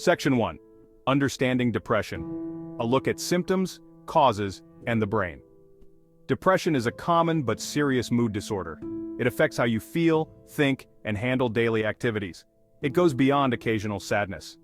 Section 1. Understanding depression. A look at symptoms, causes, and the brain. Depression is a common but serious mood disorder. It affects how you feel, think, and handle daily activities. It goes beyond occasional sadness.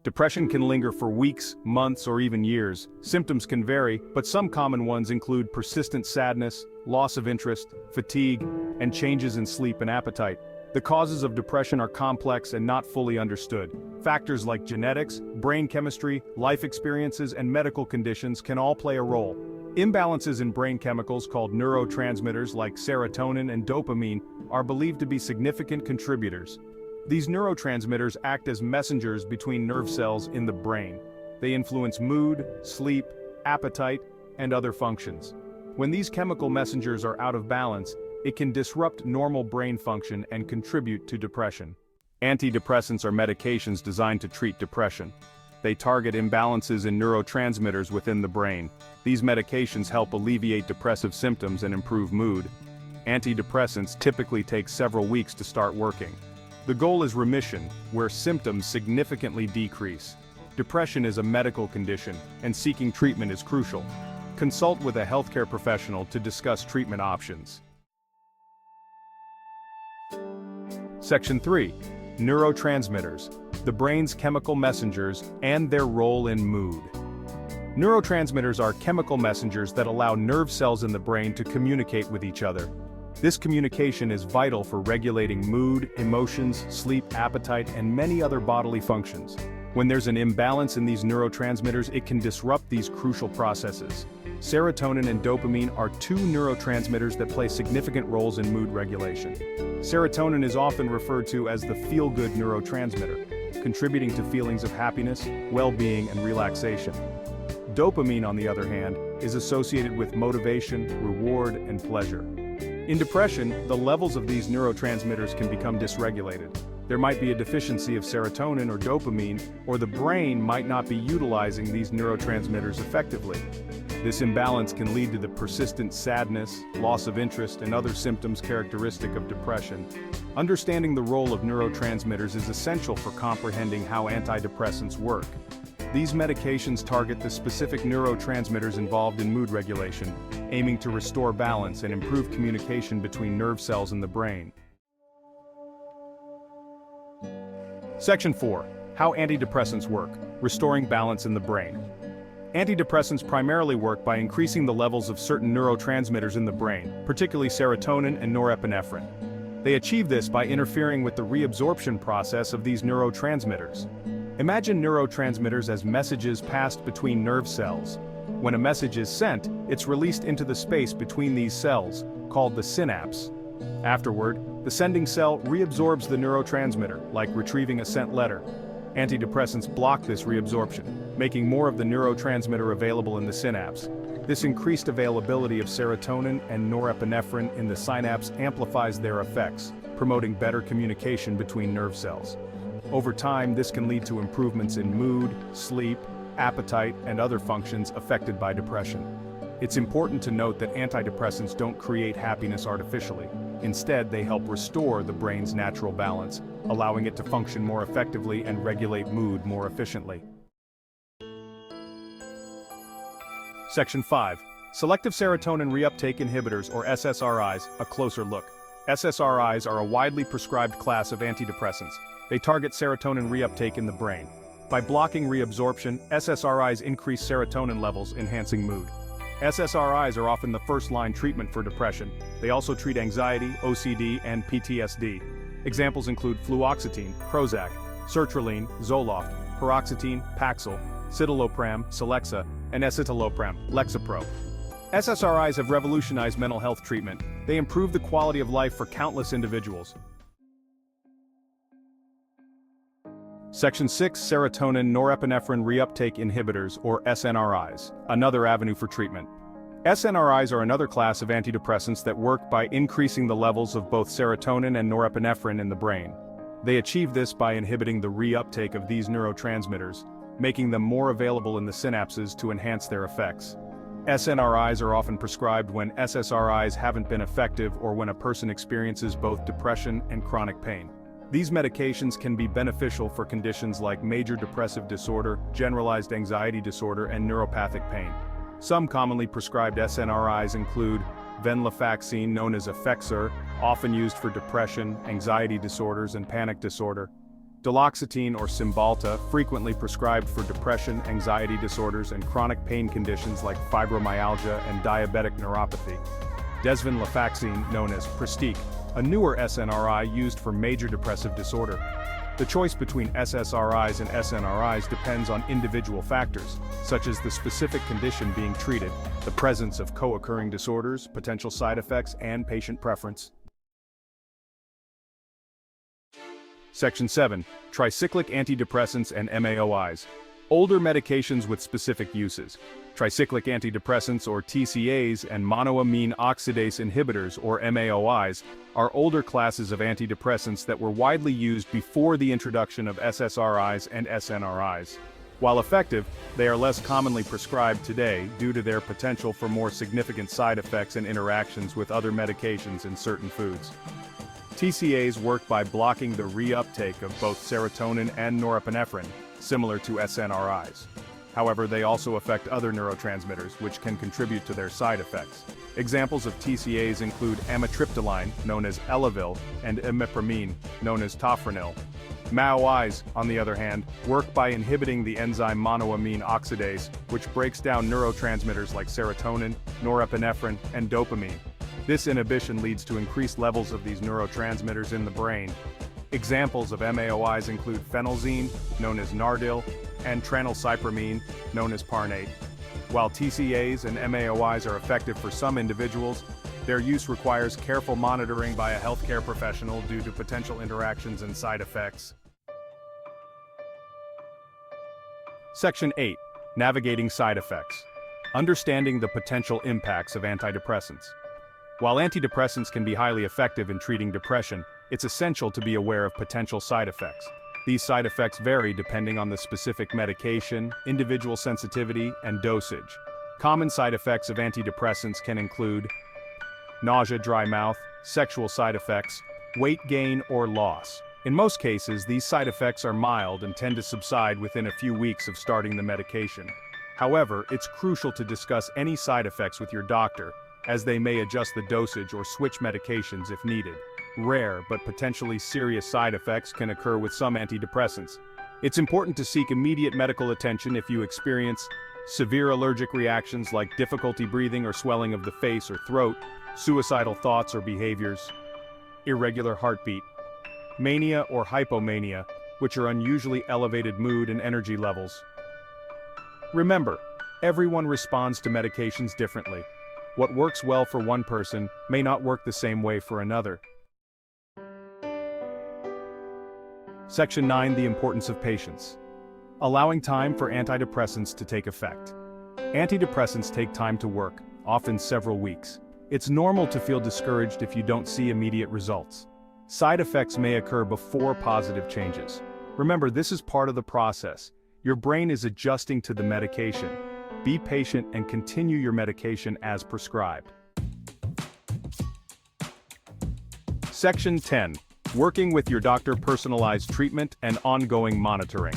Depression can linger for weeks, months, or even years. Symptoms can vary, but some common ones include persistent sadness, loss of interest, fatigue, and changes in sleep and appetite. The causes of depression are complex and not fully understood. Factors like genetics, brain chemistry, life experiences, and medical conditions can all play a role. Imbalances in brain chemicals called neurotransmitters like serotonin and dopamine are believed to be significant contributors. These neurotransmitters act as messengers between nerve cells in the brain. They influence mood, sleep, appetite, and other functions. When these chemical messengers are out of balance, it can disrupt normal brain function and contribute to depression. Antidepressants are medications designed to treat depression. They target imbalances in neurotransmitters within the brain. These medications help alleviate depressive symptoms and improve mood. Antidepressants typically take several weeks to start working. The goal is remission, where symptoms significantly decrease. Depression is a medical condition, and seeking treatment is crucial. Consult with a healthcare professional to discuss treatment options. Section 3. Neurotransmitters. The brain's chemical messengers and their role in mood. Neurotransmitters are chemical messengers that allow nerve cells in the brain to communicate with each other. This communication is vital for regulating mood, emotions, sleep, appetite, and many other bodily functions. When there's an imbalance in these neurotransmitters, it can disrupt these crucial processes. Serotonin and dopamine are two neurotransmitters that play significant roles in mood regulation. Serotonin is often referred to as the feel-good neurotransmitter, contributing to feelings of happiness, well-being, and relaxation. Dopamine, on the other hand, is associated with motivation, reward, and pleasure. In depression, the levels of these neurotransmitters can become dysregulated. There might be a deficiency of serotonin or dopamine, or the brain might not be utilizing these neurotransmitters effectively. This imbalance can lead to the persistent sadness, loss of interest, and other symptoms characteristic of depression. Understanding the role of neurotransmitters is essential for comprehending how antidepressants work. These medications target the specific neurotransmitters involved in mood regulation, aiming to restore balance and improve communication between nerve cells in the brain. Section 4. How antidepressants work. Restoring balance in the brain. Antidepressants primarily work by increasing the levels of certain neurotransmitters in the brain, particularly serotonin and norepinephrine. They achieve this by interfering with the reabsorption process of these neurotransmitters. Imagine neurotransmitters as messages passed between nerve cells. When a message is sent, it's released into the space between these cells, called the synapse. Afterward, the sending cell reabsorbs the neurotransmitter, like retrieving a sent letter. Antidepressants block this reabsorption, making more of the neurotransmitter available in the synapse. This increased availability of serotonin and norepinephrine in the synapse amplifies their effects, promoting better communication between nerve cells. Over time, this can lead to improvements in mood, sleep, appetite, and other functions affected by depression. It's important to note that antidepressants don't create happiness artificially. Instead, they help restore the brain's natural balance, allowing it to function more effectively and regulate mood more efficiently. Section 5. Selective serotonin reuptake inhibitors, or SSRIs, a closer look. SSRIs are a widely prescribed class of antidepressants. They target serotonin reuptake in the brain. By blocking reabsorption, SSRIs increase serotonin levels, enhancing mood. SSRIs are often the first-line treatment for depression. They also treat anxiety, OCD, and PTSD. Examples include fluoxetine, Prozac, sertraline, Zoloft, paroxetine, Paxil, citalopram, Celexa, and escitalopram, Lexapro. SSRIs have revolutionized mental health treatment. They improve the quality of life for countless individuals. Section 6. Serotonin norepinephrine reuptake inhibitors, or SNRIs, another avenue for treatment. SNRIs are another class of antidepressants that work by increasing the levels of both serotonin and norepinephrine in the brain. They achieve this by inhibiting the reuptake of these neurotransmitters, making them more available in the synapses to enhance their effects. SNRIs are often prescribed when SSRIs haven't been effective or when a person experiences both depression and chronic pain. These medications can be beneficial for conditions like major depressive disorder, generalized anxiety disorder, and neuropathic pain. Some commonly prescribed SNRIs include venlafaxine, known as Effexor, often used for depression, anxiety disorders, and panic disorder. Duloxetine or Cymbalta, frequently prescribed for depression, anxiety disorders, and chronic pain conditions like fibromyalgia and diabetic neuropathy. Desvenlafaxine, known as Pristiq, a newer SNRI used for major depressive disorder. The choice between SSRIs and SNRIs depends on individual factors, such as the specific condition being treated, the presence of co-occurring disorders, potential side effects, and patient preference. Section 7. Tricyclic antidepressants and MAOIs. Older medications with specific uses. Tricyclic antidepressants or TCAs and monoamine oxidase inhibitors or MAOIs are older classes of antidepressants that were widely used before the introduction of SSRIs and SNRIs. While effective, they are less commonly prescribed today due to their potential for more significant side effects and interactions with other medications and certain foods. TCAs work by blocking the reuptake of both serotonin and norepinephrine, similar to SNRIs. However, they also affect other neurotransmitters, which can contribute to their side effects. Examples of TCAs include amitriptyline, known as Elavil, and imipramine, known as tofranil. MAOIs, on the other hand, work by inhibiting the enzyme monoamine oxidase, which breaks down neurotransmitters like serotonin, norepinephrine, and dopamine. This inhibition leads to increased levels of these neurotransmitters in the brain. Examples of MAOIs include phenelzine, known as Nardil, and tranylcypromine, known as Parnate. While TCAs and MAOIs are effective for some individuals, their use requires careful monitoring by a healthcare professional due to potential interactions and side effects. Section 8. Navigating side effects. Understanding the potential impacts of antidepressants. While antidepressants can be highly effective in treating depression, it's essential to be aware of potential side effects. These side effects vary depending on the specific medication, individual sensitivity, and dosage. Common side effects of antidepressants can include nausea, dry mouth, sexual side effects, weight gain or loss. In most cases, these side effects are mild and tend to subside within a few weeks of starting the medication. However, it's crucial to discuss any side effects with your doctor, as they may adjust the dosage or switch medications if needed. Rare but potentially serious side effects can occur with some antidepressants. It's important to seek immediate medical attention if you experience severe allergic reactions like difficulty breathing or swelling of the face or throat, suicidal thoughts or behaviors, irregular heartbeat, mania or hypomania, which are unusually elevated mood and energy levels. Remember, everyone responds to medications differently. What works well for one person may not work the same way for another. Section 9. The importance of patience. Allowing time for antidepressants to take effect. Antidepressants take time to work, often several weeks. It's normal to feel discouraged if you don't see immediate results. Side effects may occur before positive changes. Remember, this is part of the process. Your brain is adjusting to the medication. Be patient and continue your medication as prescribed. Section 10. Working with your doctor. Personalized treatment and ongoing monitoring.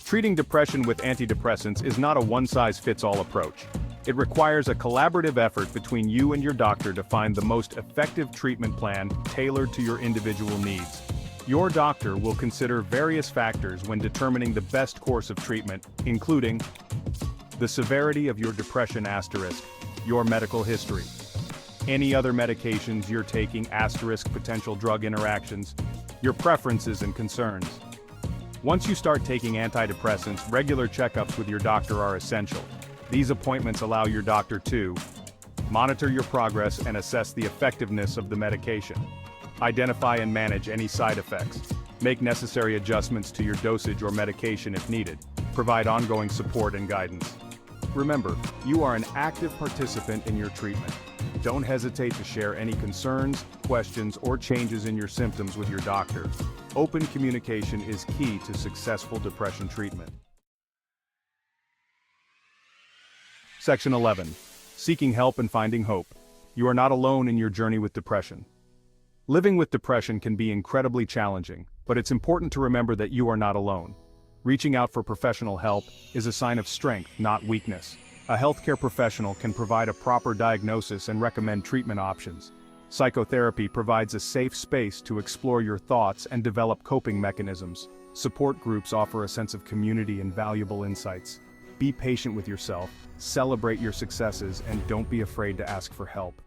Treating depression with antidepressants is not a one-size-fits-all approach. It requires a collaborative effort between you and your doctor to find the most effective treatment plan tailored to your individual needs. Your doctor will consider various factors when determining the best course of treatment, including the severity of your depression *, your medical history, any other medications you're taking * potential drug interactions, your preferences and concerns. Once you start taking antidepressants, regular checkups with your doctor are essential. These appointments allow your doctor to monitor your progress and assess the effectiveness of the medication, identify and manage any side effects, make necessary adjustments to your dosage or medication if needed, provide ongoing support and guidance. Remember, you are an active participant in your treatment. Don't hesitate to share any concerns, questions, or changes in your symptoms with your doctor. Open communication is key to successful depression treatment. Section 11. Seeking help and finding hope. You are not alone in your journey with depression. Living with depression can be incredibly challenging, But it's important to remember that you are not alone. Reaching out for professional help is a sign of strength, not weakness. A healthcare professional can provide a proper diagnosis and recommend treatment options. Psychotherapy provides a safe space to explore your thoughts and develop coping mechanisms. Support groups offer a sense of community and valuable insights. Be patient with yourself, celebrate your successes, and don't be afraid to ask for help.